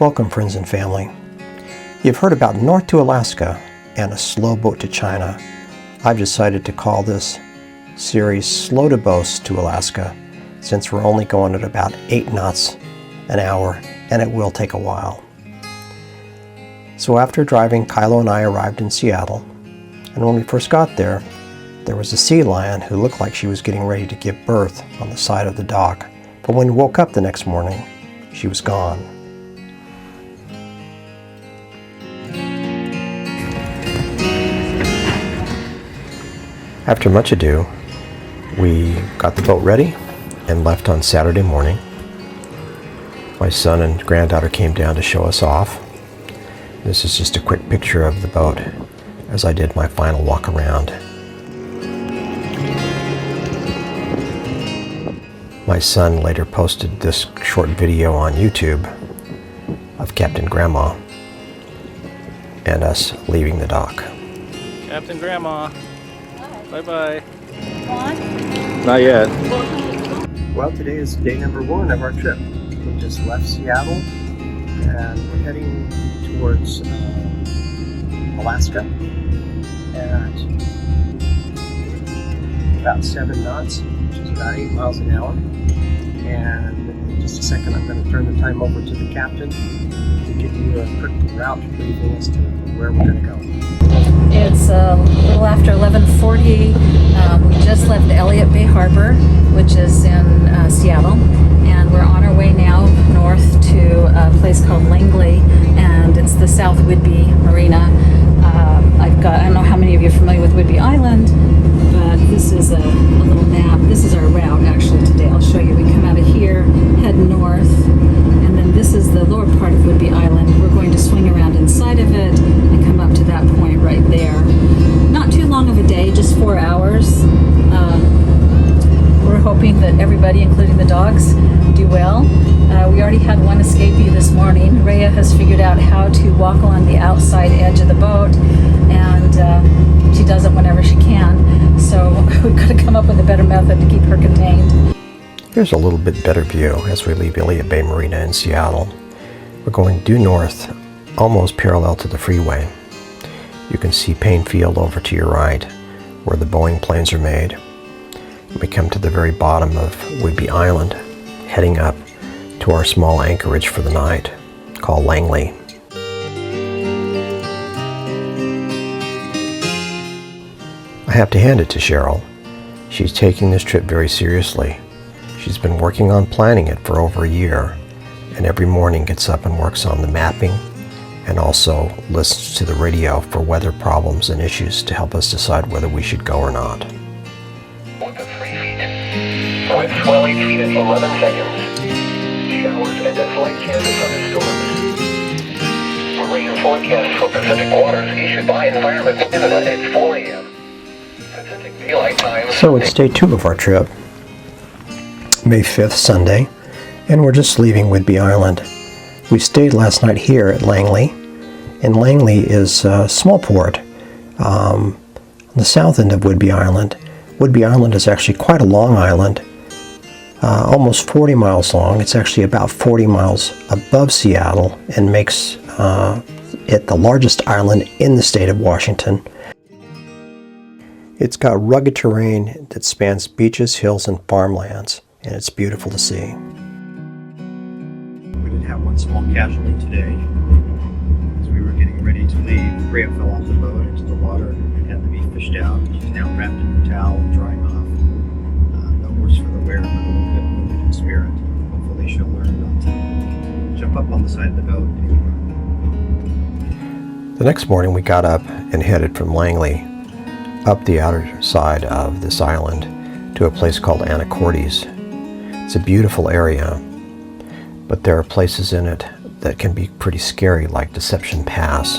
Welcome, friends and family. You've heard about North to Alaska and a slow boat to China. I've decided to call this series Slow DuBose to Alaska, since we're only going at about 8 knots an hour, and it will take a while. So after driving, Kylo and I arrived in Seattle, and when we first got there, there was a sea lion who looked like she was getting ready to give birth on the side of the dock. But when we woke up the next morning, she was gone. After much ado, we got the boat ready and left on Saturday morning. My son and granddaughter came down to show us off. This is just a quick picture of the boat as I did my final walk around. My son later posted this short video on YouTube of Captain Grandma and us leaving the dock. Captain Grandma. Bye-bye. Not yet. Well, today is day number 1 of our trip. We just left Seattle and we're heading towards Alaska at about 7 knots, which is about 8 miles an hour. And in just a second, I'm going to turn the time over to the captain to give you a quick route briefing as to where we're going to go. It's a little after 11:40. We just left Elliott Bay Harbor, which is in Seattle, and we're on our way now north to a place called Langley, and it's the South Whidbey Marina. I don't know how many of you are familiar with Whidbey Island, but this is a little map. This is our route actually today. I'll show you. We come out of here, head north, and then this is the lower part of Whidbey Island. We're going to swing around inside of it and come up to that point right there. Not too long of a day, just 4 hours. We're hoping that everybody, including the dogs, do well. We already had one escapee this morning. Rhea has figured out how to walk along the outside edge of the boat, and she does it whenever she can. So we've got to come up with a better method to keep her contained. Here's a little bit better view as we leave Elliott Bay Marina in Seattle. We're going due north, almost parallel to the freeway. You can see Payne Field over to your right, where the Boeing planes are made. We come to the very bottom of Whidbey Island, heading up to our small anchorage for the night, called Langley. I have to hand it to Cheryl. She's taking this trip very seriously. She's been working on planning it for over a year, and every morning gets up and works on the mapping, and also listens to the radio for weather problems and issues to help us decide whether we should go or not. With 3 feet. Wind swell 8 feet in 11 seconds. Showers and a slight chance of thunderstorms. Marine forecast for Pacific waters issued by Environment Canada at 4 a.m. Pacific Daylight Time. So it's day 2 of our trip, May 5th, Sunday, and we're just leaving Whidbey Island. We stayed last night here at Langley, and Langley is a small port on the south end of Whidbey Island. Whidbey Island is actually quite a long island, almost 40 miles long. It's actually about 40 miles above Seattle and makes it the largest island in the state of Washington. It's got rugged terrain that spans beaches, hills, and farmlands, and it's beautiful to see. We did have one small casualty today. As we were getting ready to leave, Rhea fell off the boat into the water and had to be fished out. She's now wrapped in a towel and drying off. No worse for the wear, but a little bit wounded in spirit. Hopefully she'll learn not to jump up on the side of the boat anymore. The next morning we got up and headed from Langley up the outer side of this island to a place called Anacortes. It's a beautiful area, but there are places in it that can be pretty scary, like Deception Pass,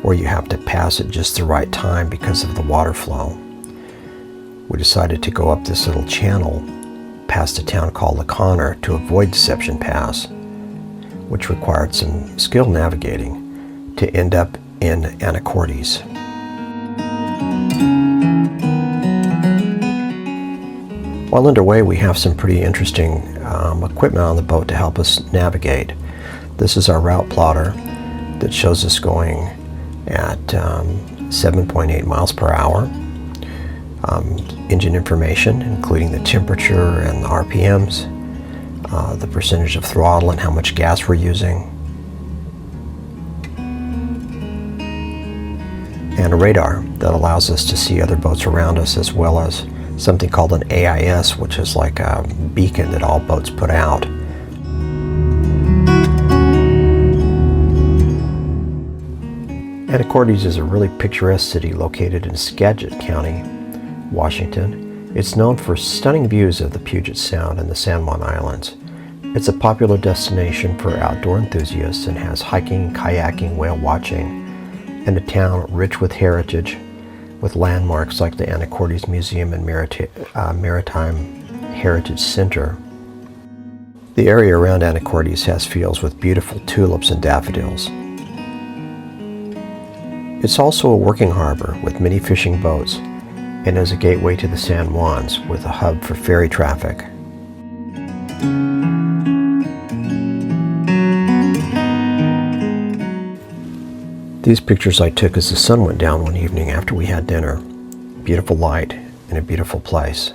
where you have to pass at just the right time because of the water flow. We decided to go up this little channel past a town called LaConner to avoid Deception Pass, which required some skill navigating to end up in Anacortes. While underway, we have some pretty interesting equipment on the boat to help us navigate. This is our route plotter that shows us going at 7.8 miles per hour. Engine information, including the temperature and the RPMs, the percentage of throttle and how much gas we're using, and a radar that allows us to see other boats around us, as well as something called an AIS, which is like a beacon that all boats put out. Anacortes is a really picturesque city located in Skagit County, Washington. It's known for stunning views of the Puget Sound and the San Juan Islands. It's a popular destination for outdoor enthusiasts and has hiking, kayaking, whale watching, and a town rich with heritage, with landmarks like the Anacortes Museum and Maritime Heritage Center. The area around Anacortes has fields with beautiful tulips and daffodils. It's also a working harbor with many fishing boats and is a gateway to the San Juans with a hub for ferry traffic. These pictures I took as the sun went down one evening after we had dinner. Beautiful light in a beautiful place.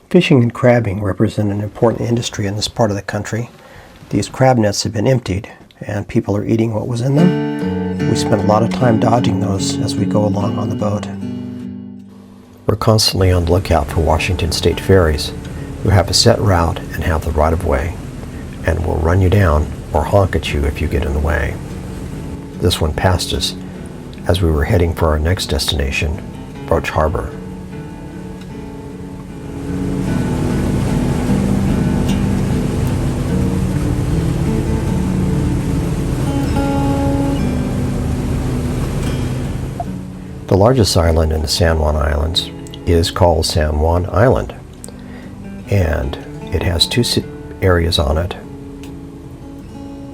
Fishing and crabbing represent an important industry in this part of the country. These crab nets have been emptied and people are eating what was in them. We spend a lot of time dodging those as we go along on the boat. We're constantly on the lookout for Washington State ferries who have a set route and have the right of way, and will run you down or honk at you if you get in the way. This one passed us as we were heading for our next destination, Roach Harbor. The largest island in the San Juan Islands is called San Juan Island, and it has two areas on it.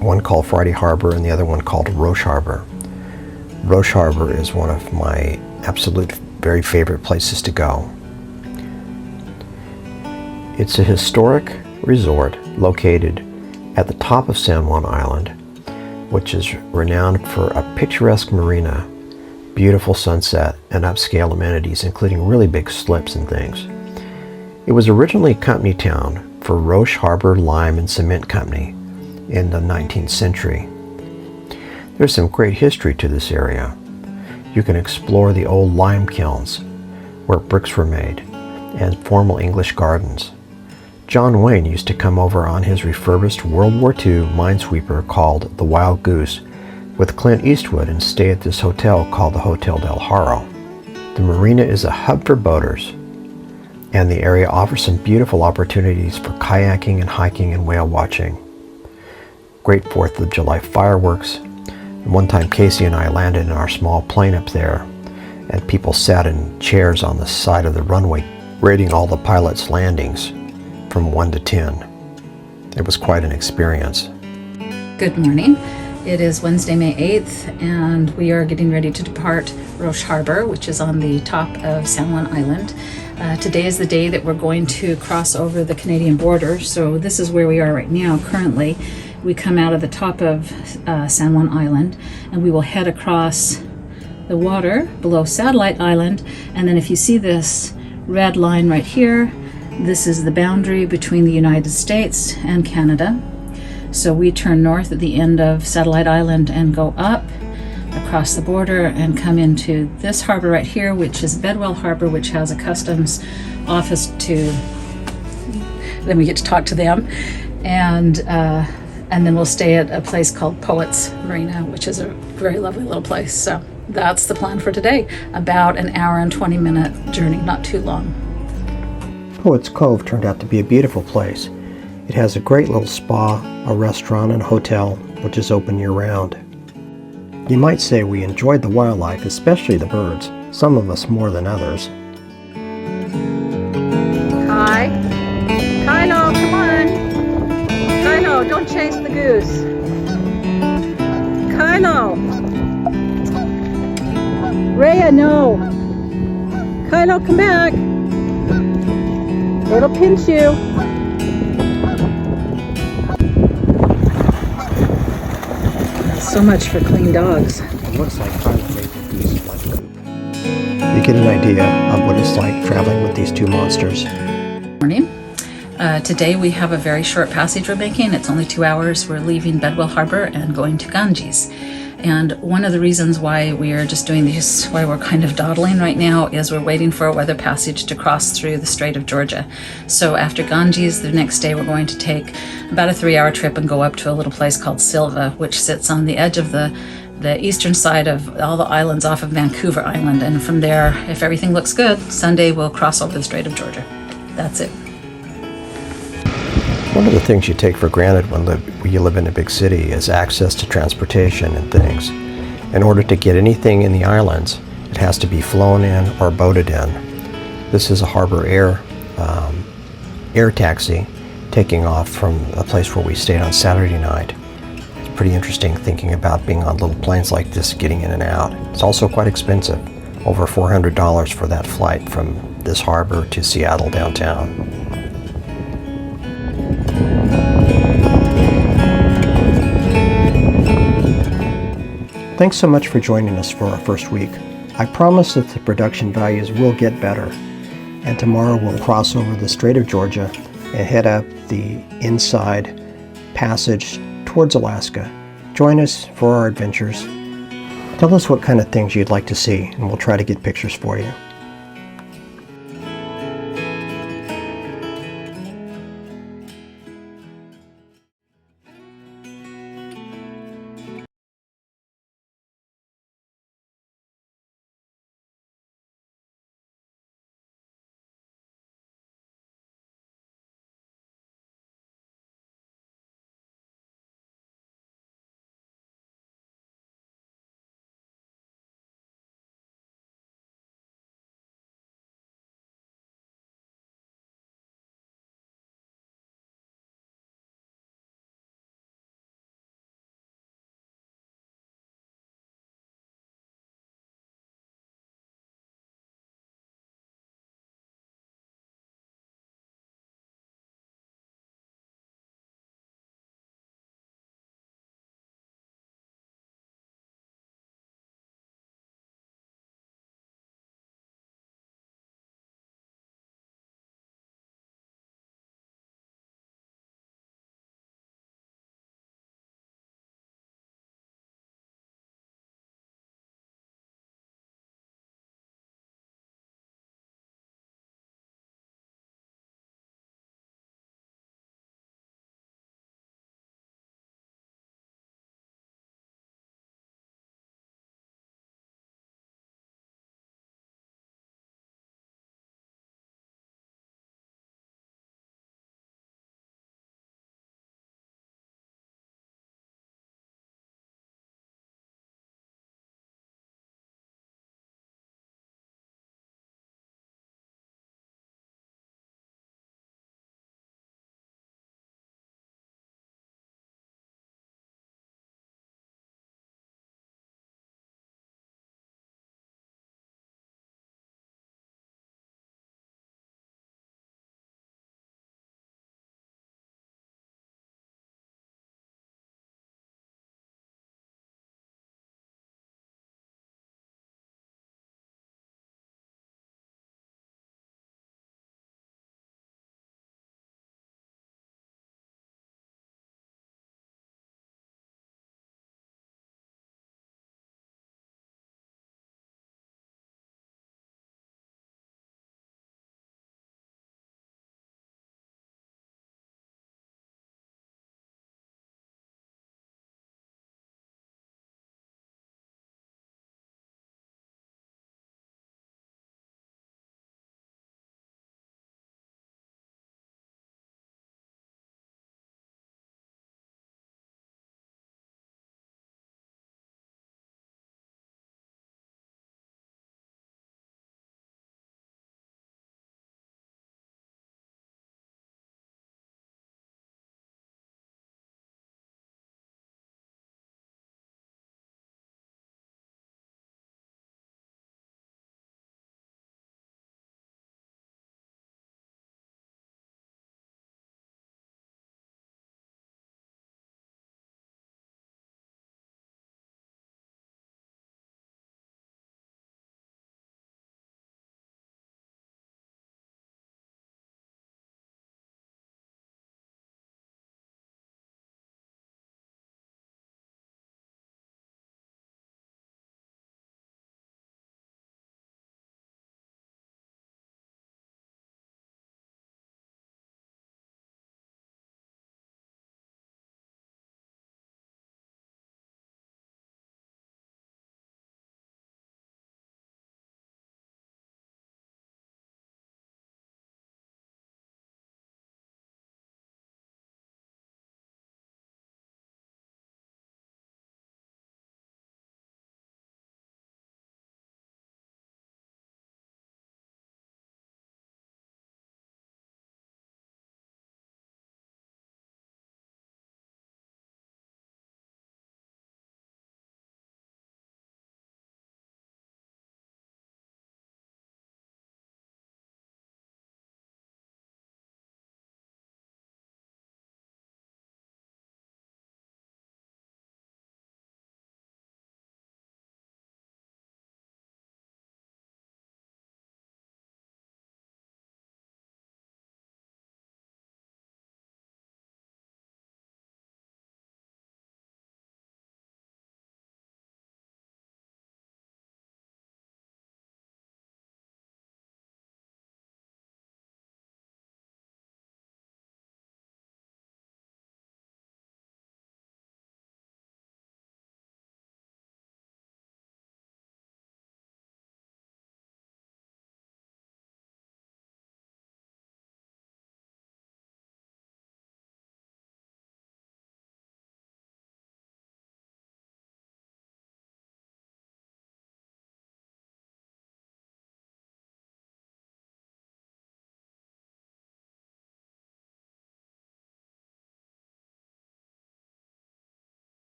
One called Friday Harbor and the other one called Roche Harbor. Roche Harbor is one of my absolute very favorite places to go. It's a historic resort located at the top of San Juan Island, which is renowned for a picturesque marina, beautiful sunset, and upscale amenities, including really big slips and things. It was originally a company town for Roche Harbor Lime and Cement Company in the 19th century. There's some great history to this area. You can explore the old lime kilns where bricks were made and formal English gardens. John Wayne used to come over on his refurbished World War II minesweeper called the Wild Goose with Clint Eastwood and stay at this hotel called the Hotel Del Haro. The marina is a hub for boaters, and the area offers some beautiful opportunities for kayaking and hiking and whale watching. Great 4th of July fireworks. And one time Casey and I landed in our small plane up there, and people sat in chairs on the side of the runway rating all the pilots' landings from 1 to 10. It was quite an experience. Good morning. It is Wednesday, May 8th, and we are getting ready to depart Roche Harbor, which is on the top of San Juan Island. Today is the day that we're going to cross over the Canadian border, so this is where we are right now currently. We come out of the top of San Juan Island, and we will head across the water below Satellite Island, and then if you see this red line right here, this is the boundary between the United States and Canada. So we turn north at the end of Satellite Island and go up across the border and come into this harbor right here, which is Bedwell Harbor, which has a customs office then we get to talk to them. And then we'll stay at a place called Poets Marina, which is a very lovely little place. So that's the plan for today. About an hour and 20-minute journey, not too long. Poets Cove turned out to be a beautiful place. It has a great little spa, a restaurant, and a hotel, which is open year-round. You might say we enjoyed the wildlife, especially the birds, some of us more than others. Hi. Kylo, come on. Kylo, don't chase the goose. Kylo. Rhea, no. Kylo, come back. It'll pinch you. So much for clean dogs. It looks like Highland maple goose like coop. You get an idea of what it's like traveling with these two monsters. Morning. Today we have a very short passage we're making. It's only 2 hours. We're leaving Bedwell Harbor and going to Ganges. And one of the reasons why we are just doing these, why we're kind of dawdling right now, is we're waiting for a weather passage to cross through the Strait of Georgia. So after Ganges, the next day we're going to take about a 3-hour trip and go up to a little place called Silva, which sits on the edge of the eastern side of all the islands off of Vancouver Island. And from there, if everything looks good, Sunday we'll cross over the Strait of Georgia. That's it. One of the things you take for granted when you live in a big city is access to transportation and things. In order to get anything in the islands, it has to be flown in or boated in. This is a harbor air taxi taking off from a place where we stayed on Saturday night. It's pretty interesting thinking about being on little planes like this, getting in and out. It's also quite expensive, over $400 for that flight from this harbor to Seattle downtown. Thanks so much for joining us for our first week. I promise that the production values will get better, and tomorrow we'll cross over the Strait of Georgia and head up the inside passage towards Alaska. Join us for our adventures. Tell us what kind of things you'd like to see, and we'll try to get pictures for you.